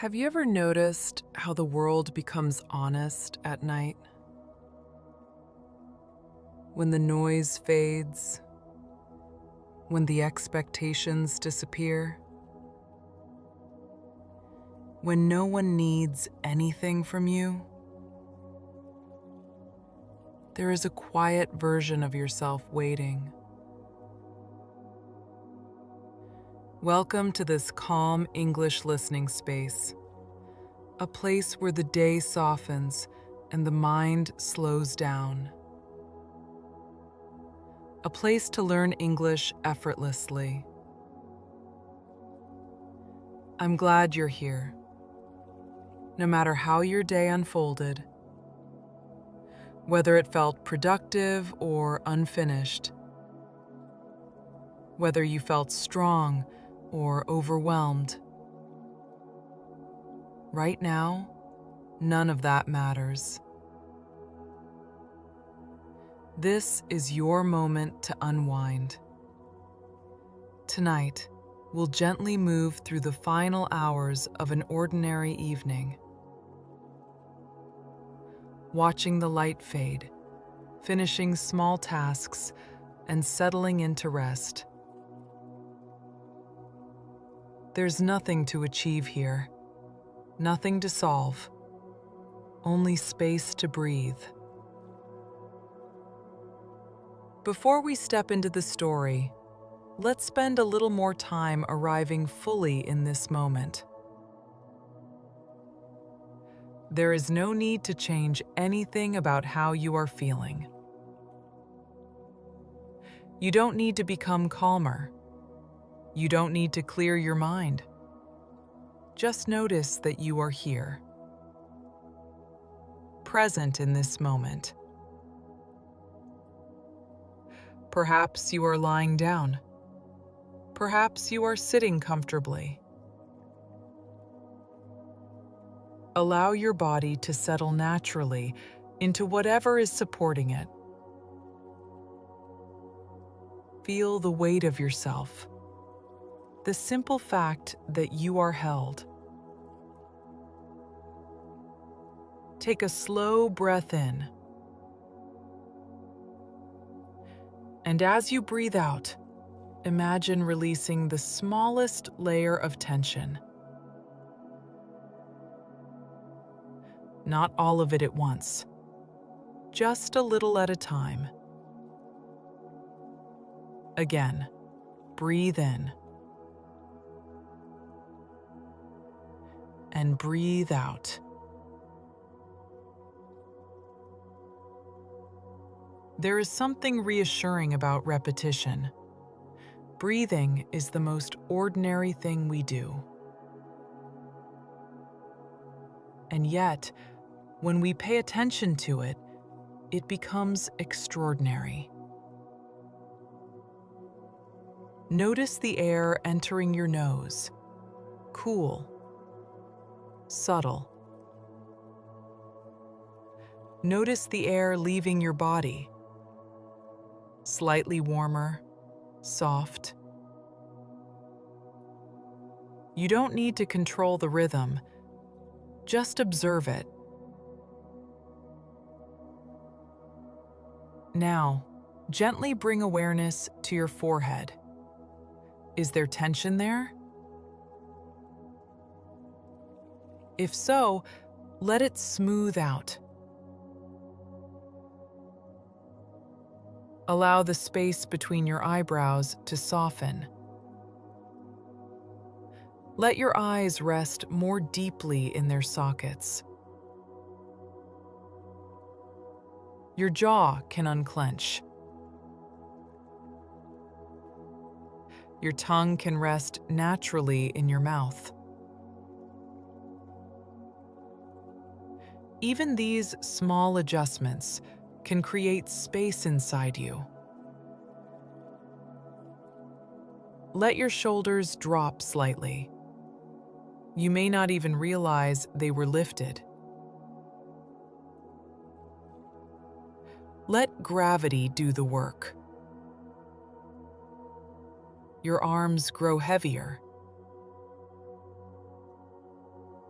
Have you ever noticed how the world becomes honest at night? When the noise fades, when the expectations disappear, when no one needs anything from you, there is a quiet version of yourself waiting. Welcome to this calm English listening space, a place where the day softens and the mind slows down. A place to learn English effortlessly. I'm glad you're here. No matter how your day unfolded, whether it felt productive or unfinished, whether you felt strong or overwhelmed, right now, none of that matters. This is your moment to unwind. Tonight, we'll gently move through the final hours of an ordinary evening, watching the light fade, finishing small tasks, and settling into rest. There's nothing to achieve here, nothing to solve, only space to breathe. Before we step into the story, let's spend a little more time arriving fully in this moment. There is no need to change anything about how you are feeling. You don't need to become calmer. You don't need to clear your mind. Just notice that you are here, present in this moment. Perhaps you are lying down. Perhaps you are sitting comfortably. Allow your body to settle naturally into whatever is supporting it. Feel the weight of yourself, the simple fact that you are held. Take a slow breath in. And as you breathe out, imagine releasing the smallest layer of tension. Not all of it at once, just a little at a time. Again, breathe in. And breathe out. There is something reassuring about repetition. Breathing is the most ordinary thing we do. And yet, when we pay attention to it, it becomes extraordinary. Notice the air entering your nose, cool, subtle. Notice the air leaving your body, slightly warmer, soft. You don't need to control the rhythm, just observe it. Now, gently bring awareness to your forehead. Is there tension there? If so, let it smooth out. Allow the space between your eyebrows to soften. Let your eyes rest more deeply in their sockets. Your jaw can unclench. Your tongue can rest naturally in your mouth. Even these small adjustments can create space inside you. Let your shoulders drop slightly. You may not even realize they were lifted. Let gravity do the work. Your arms grow heavier.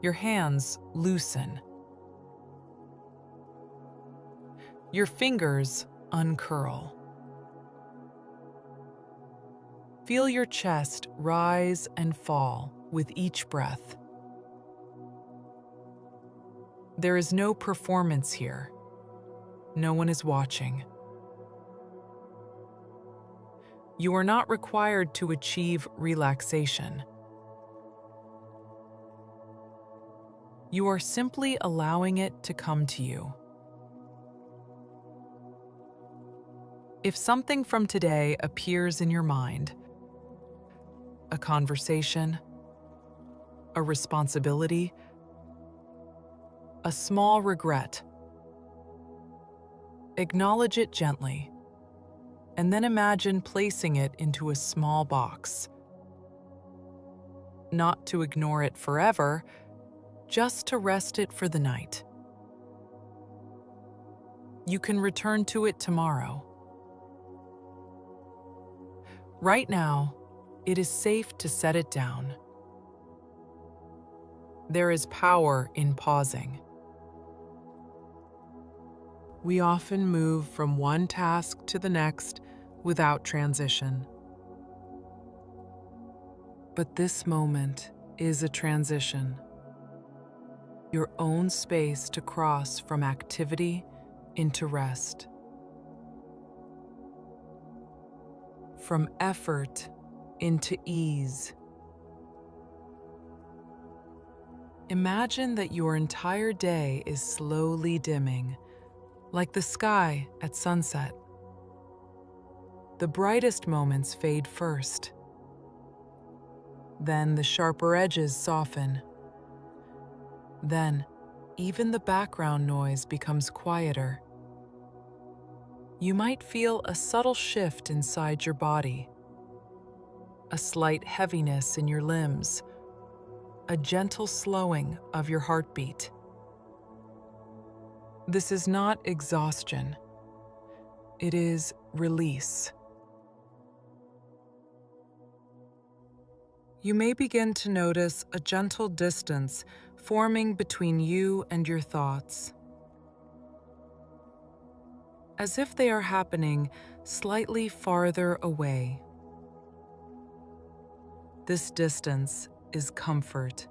Your hands loosen. Your fingers uncurl. Feel your chest rise and fall with each breath. There is no performance here. No one is watching. You are not required to achieve relaxation. You are simply allowing it to come to you. If something from today appears in your mind, a conversation, a responsibility, a small regret, acknowledge it gently, and then imagine placing it into a small box. Not to ignore it forever, just to rest it for the night. You can return to it tomorrow. Right now, it is safe to set it down. There is power in pausing. We often move from one task to the next without transition. But this moment is a transition. Your own space to cross from activity into rest. From effort into ease. Imagine that your entire day is slowly dimming, like the sky at sunset. The brightest moments fade first. Then the sharper edges soften. Then, even the background noise becomes quieter. You might feel a subtle shift inside your body, a slight heaviness in your limbs, a gentle slowing of your heartbeat. This is not exhaustion. It is release. You may begin to notice a gentle distance forming between you and your thoughts, as if they are happening slightly farther away. This distance is comfort.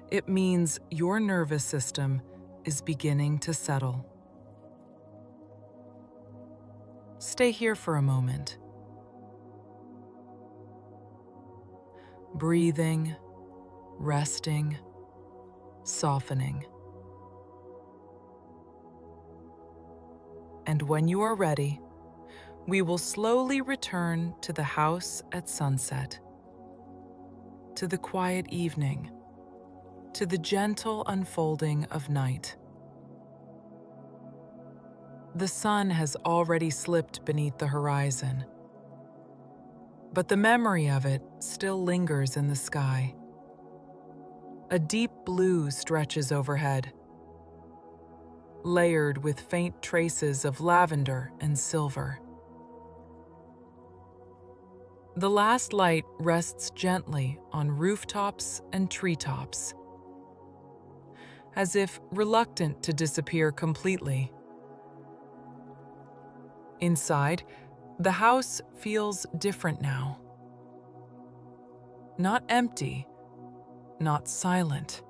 It means your nervous system is beginning to settle. Stay here for a moment. Breathing, resting, softening. And when you are ready, we will slowly return to the house at sunset, to the quiet evening, to the gentle unfolding of night. The sun has already slipped beneath the horizon, but the memory of it still lingers in the sky. A deep blue stretches overhead, layered with faint traces of lavender and silver. The last light rests gently on rooftops and treetops, as if reluctant to disappear completely. Inside, the house feels different now. Not empty, not silent,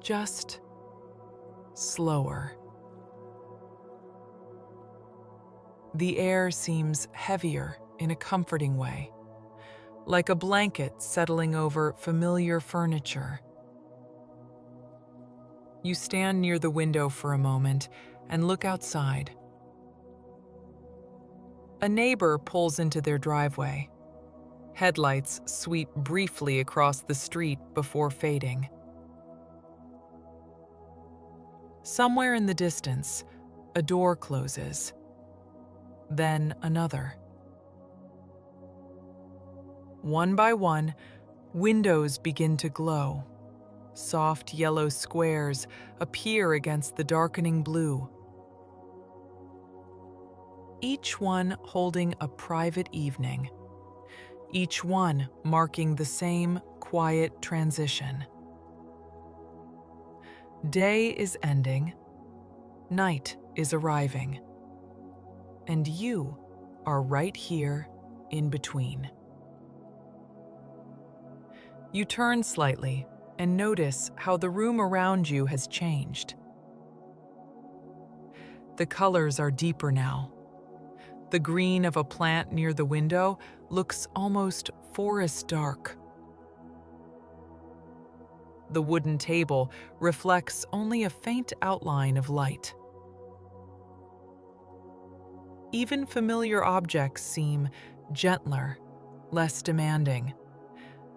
just slower. The air seems heavier in a comforting way, like a blanket settling over familiar furniture. You stand near the window for a moment and look outside. A neighbor pulls into their driveway. Headlights sweep briefly across the street before fading. Somewhere in the distance, a door closes, then another. One by one, windows begin to glow. Soft yellow squares appear against the darkening blue, each one holding a private evening, each one marking the same quiet transition. Day is ending, night is arriving, and you are right here in between. You turn slightly and notice how the room around you has changed. The colors are deeper now. The green of a plant near the window looks almost forest dark. The wooden table reflects only a faint outline of light. Even familiar objects seem gentler, less demanding,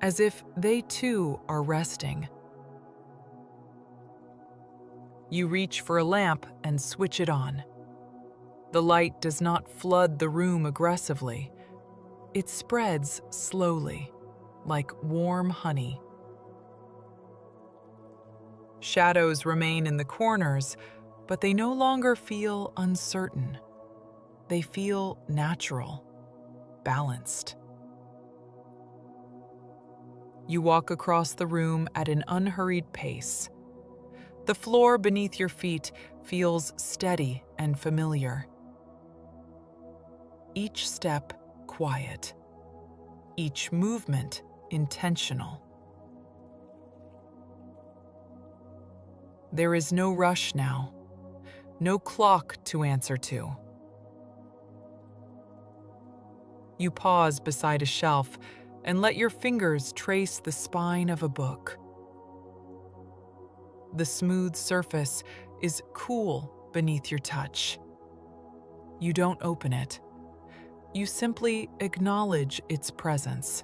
as if they too are resting. You reach for a lamp and switch it on. The light does not flood the room aggressively. It spreads slowly, like warm honey. Shadows remain in the corners, but they no longer feel uncertain. They feel natural, balanced. You walk across the room at an unhurried pace. The floor beneath your feet feels steady and familiar. Each step quiet, each movement intentional. There is no rush now, no clock to answer to. You pause beside a shelf and let your fingers trace the spine of a book. The smooth surface is cool beneath your touch. You don't open it. You simply acknowledge its presence.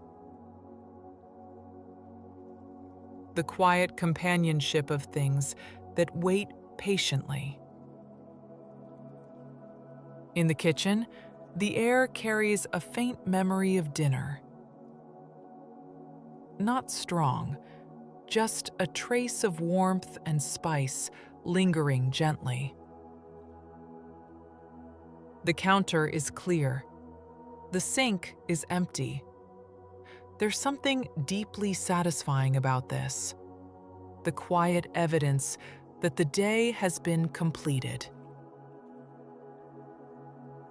The quiet companionship of things that wait patiently. In the kitchen, the air carries a faint memory of dinner. Not strong, just a trace of warmth and spice lingering gently. The counter is clear. The sink is empty. There's something deeply satisfying about this. The quiet evidence that the day has been completed.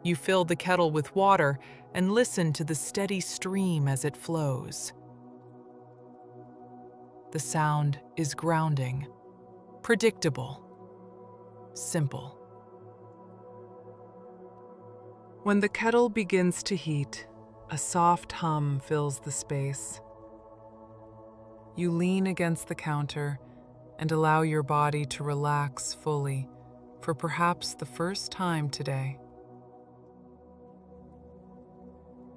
You fill the kettle with water and listen to the steady stream as it flows. The sound is grounding, predictable, simple. When the kettle begins to heat, a soft hum fills the space. You lean against the counter and allow your body to relax fully for perhaps the first time today.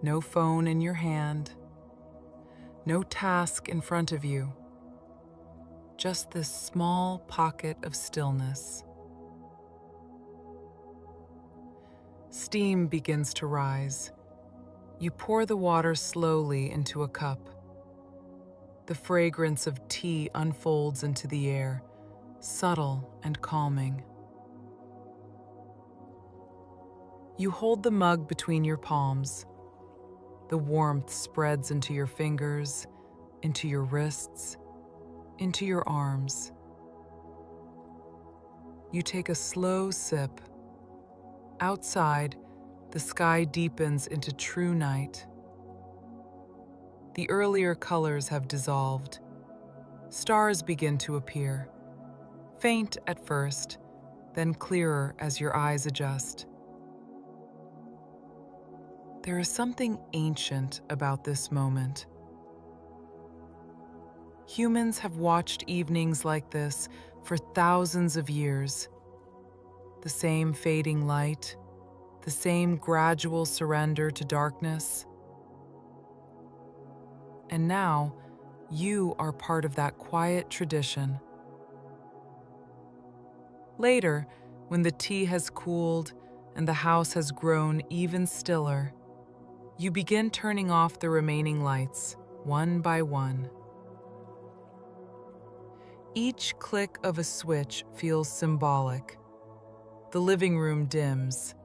No phone in your hand, no task in front of you, just this small pocket of stillness. Steam begins to rise. You pour the water slowly into a cup. The fragrance of tea unfolds into the air, subtle and calming. You hold the mug between your palms. The warmth spreads into your fingers, into your wrists, into your arms. You take a slow sip. Outside, the sky deepens into true night. The earlier colors have dissolved. Stars begin to appear, faint at first, then clearer as your eyes adjust. There is something ancient about this moment. Humans have watched evenings like this for thousands of years. The same fading light, the same gradual surrender to darkness. And now, you are part of that quiet tradition. Later, when the tea has cooled and the house has grown even stiller, you begin turning off the remaining lights, one by one. Each click of a switch feels symbolic. The living room dims.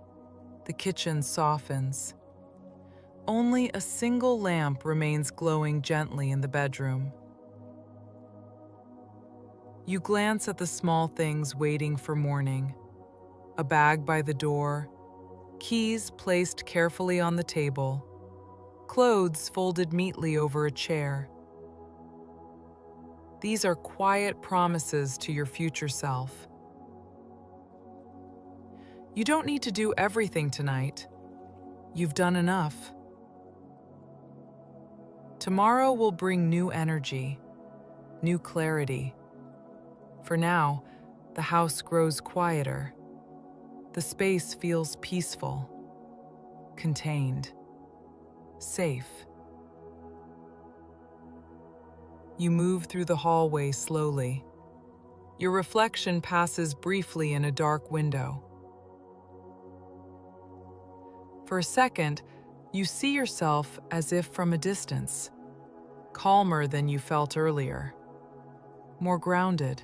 The kitchen softens. Only a single lamp remains glowing gently in the bedroom. You glance at the small things waiting for morning: a bag by the door, keys placed carefully on the table, clothes folded neatly over a chair. These are quiet promises to your future self. You don't need to do everything tonight. You've done enough. Tomorrow will bring new energy, new clarity. For now, the house grows quieter. The space feels peaceful, contained, safe. You move through the hallway slowly. Your reflection passes briefly in a dark window. For a second, you see yourself as if from a distance, calmer than you felt earlier, more grounded.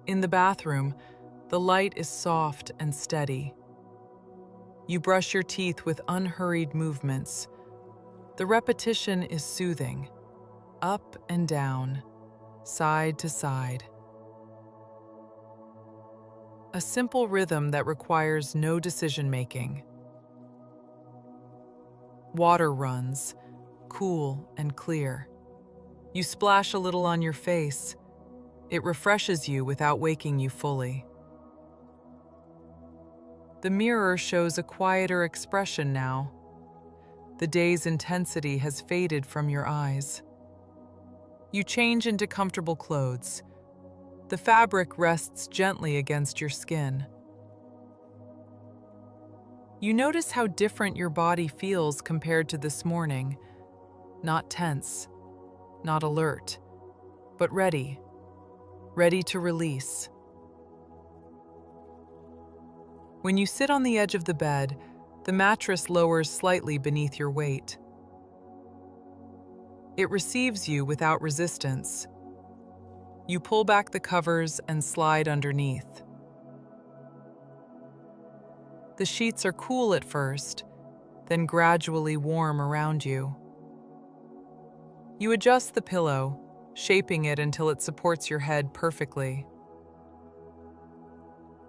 In the bathroom, the light is soft and steady. You brush your teeth with unhurried movements. The repetition is soothing, up and down, side to side. A simple rhythm that requires no decision-making. Water runs, cool and clear. You splash a little on your face. It refreshes you without waking you fully. The mirror shows a quieter expression now. The day's intensity has faded from your eyes. You change into comfortable clothes. The fabric rests gently against your skin. You notice how different your body feels compared to this morning. Not tense, not alert, but ready to release. When you sit on the edge of the bed, the mattress lowers slightly beneath your weight. It receives you without resistance. You pull back the covers and slide underneath. The sheets are cool at first, then gradually warm around you. You adjust the pillow, shaping it until it supports your head perfectly.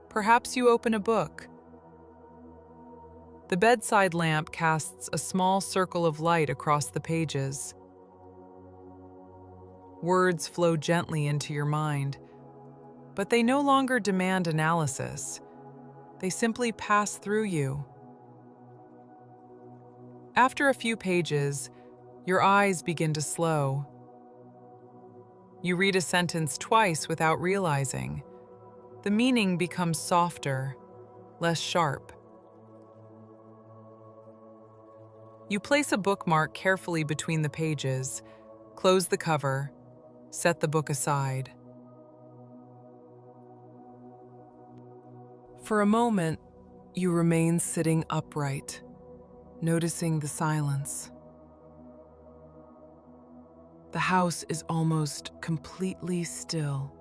Perhaps you open a book. The bedside lamp casts a small circle of light across the pages. Words flow gently into your mind, but they no longer demand analysis. They simply pass through you. After a few pages, your eyes begin to slow. You read a sentence twice without realizing. The meaning becomes softer, less sharp. You place a bookmark carefully between the pages, close the cover, set the book aside. For a moment, you remain sitting upright, noticing the silence. The house is almost completely still.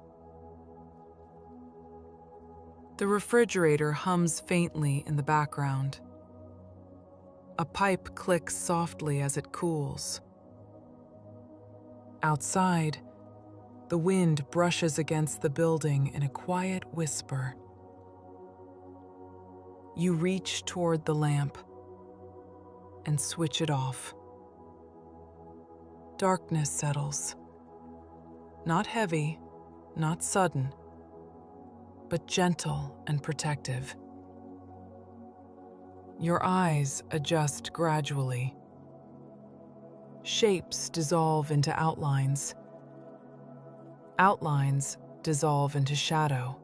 The refrigerator hums faintly in the background. A pipe clicks softly as it cools. Outside, the wind brushes against the building in a quiet whisper. You reach toward the lamp and switch it off. Darkness settles. Not heavy, not sudden, but gentle and protective. Your eyes adjust gradually. Shapes dissolve into outlines. Outlines dissolve into shadow.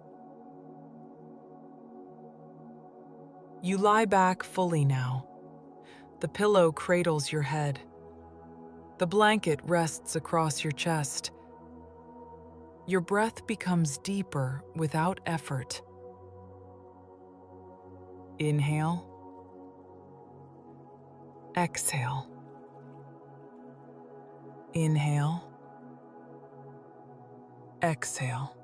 You lie back fully now. The pillow cradles your head. The blanket rests across your chest. Your breath becomes deeper without effort. Inhale. Exhale. Inhale. Exhale.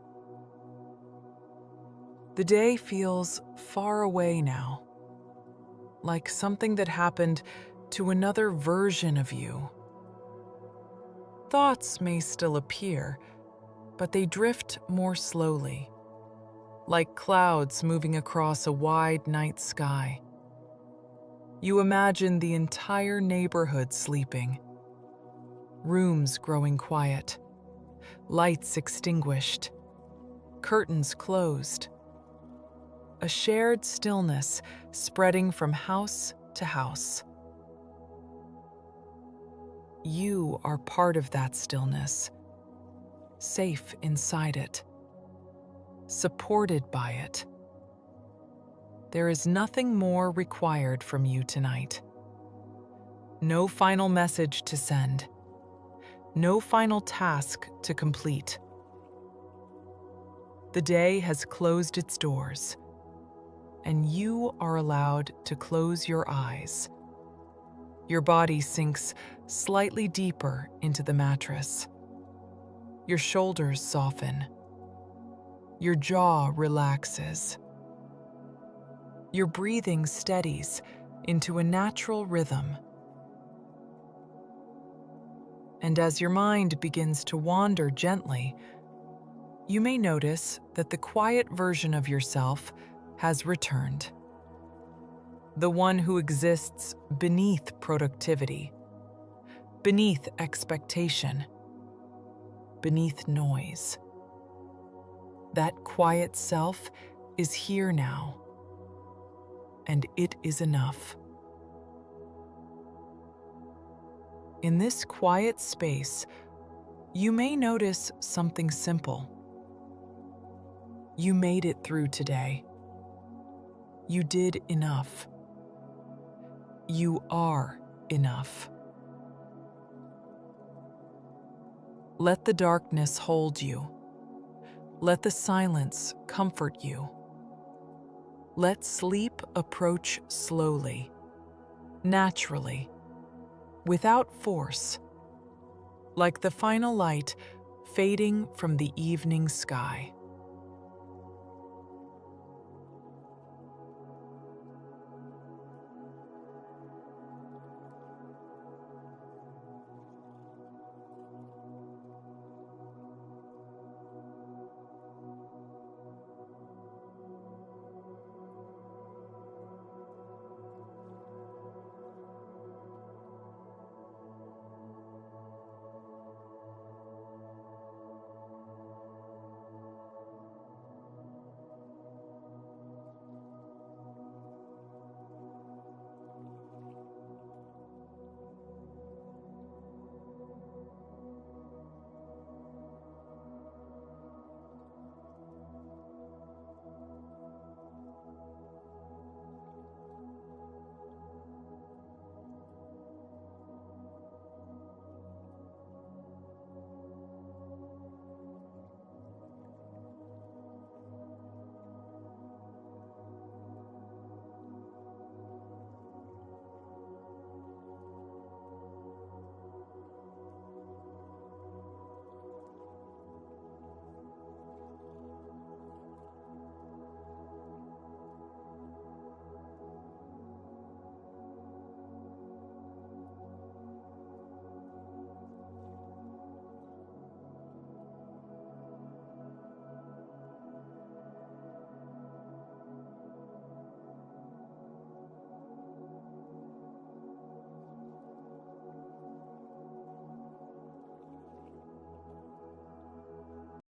The day feels far away now, like something that happened to another version of you. Thoughts may still appear, but they drift more slowly, like clouds moving across a wide night sky. You imagine the entire neighborhood sleeping, rooms growing quiet, lights extinguished, curtains closed, a shared stillness spreading from house to house. You are part of that stillness, safe inside it, supported by it. There is nothing more required from you tonight. No final message to send. No final task to complete. The day has closed its doors, and you are allowed to close your eyes. Your body sinks slightly deeper into the mattress. Your shoulders soften. Your jaw relaxes. Your breathing steadies into a natural rhythm. And as your mind begins to wander gently, you may notice that the quiet version of yourself has returned. The one who exists beneath productivity, beneath expectation, beneath noise. That quiet self is here now, and it is enough. In this quiet space, you may notice something simple. You made it through today. You did enough. You are enough. Let the darkness hold you. Let the silence comfort you. Let sleep approach slowly, naturally, without force, like the final light fading from the evening sky.